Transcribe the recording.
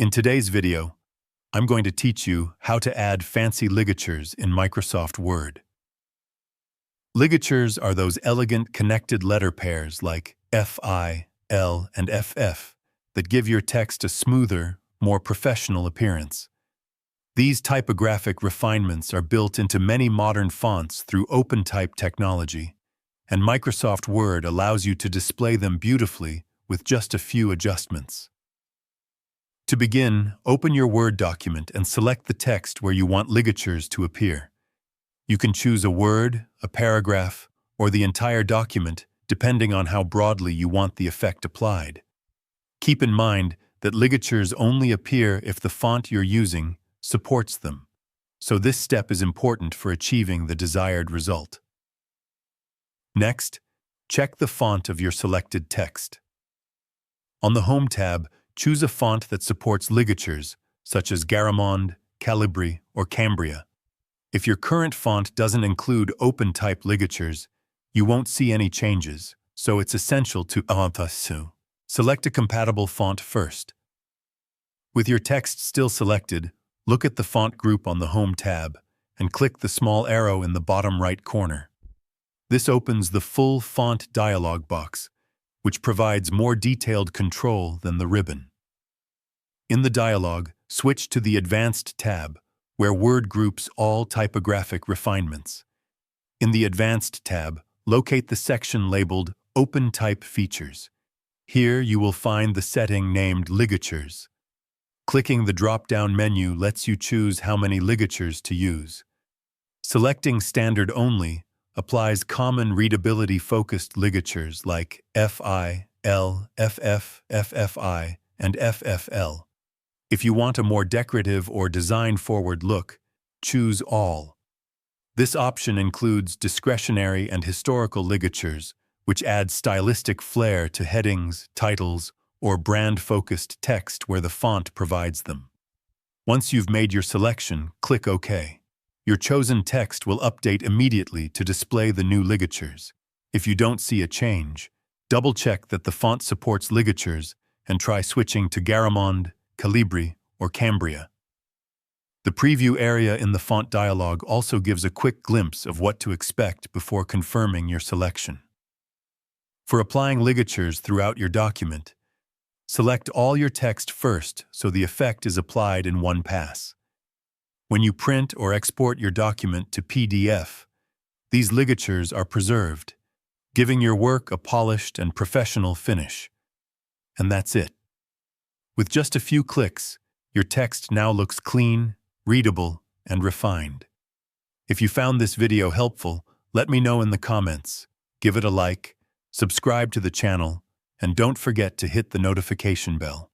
In today's video, I'm going to teach you how to add fancy ligatures in Microsoft Word. Ligatures are those elegant connected letter pairs like FI, L, and FF that give your text a smoother, more professional appearance. These typographic refinements are built into many modern fonts through OpenType technology, and Microsoft Word allows you to display them beautifully with just a few adjustments. To begin, open your Word document and select the text where you want ligatures to appear. You can choose a word, a paragraph, or the entire document, depending on how broadly you want the effect applied. Keep in mind that ligatures only appear if the font you're using supports them, so this step is important for achieving the desired result. Next, check the font of your selected text. On the Home tab, choose a font that supports ligatures, such as Garamond, Calibri, or Cambria. If your current font doesn't include OpenType ligatures, you won't see any changes, so it's essential to select a compatible font first. With your text still selected, look at the font group on the Home tab and click the small arrow in the bottom right corner. This opens the full font dialog box, which provides more detailed control than the ribbon. In the dialog, switch to the Advanced tab, where Word groups all typographic refinements. In the Advanced tab, locate the section labeled OpenType Features. Here you will find the setting named Ligatures. Clicking the drop-down menu lets you choose how many ligatures to use. Selecting Standard Only applies common readability-focused ligatures like FI, L, FF, FFI, and FFL. If you want a more decorative or design-forward look, choose All. This option includes discretionary and historical ligatures, which add stylistic flair to headings, titles, or brand-focused text where the font provides them. Once you've made your selection, click OK. Your chosen text will update immediately to display the new ligatures. If you don't see a change, double-check that the font supports ligatures and try switching to Garamond, Calibri, or Cambria. The preview area in the font dialog also gives a quick glimpse of what to expect before confirming your selection. For applying ligatures throughout your document, select all your text first so the effect is applied in one pass. When you print or export your document to PDF, these ligatures are preserved, giving your work a polished and professional finish. And that's it. With just a few clicks, your text now looks clean, readable, and refined. If you found this video helpful, let me know in the comments. Give it a like, subscribe to the channel, and don't forget to hit the notification bell.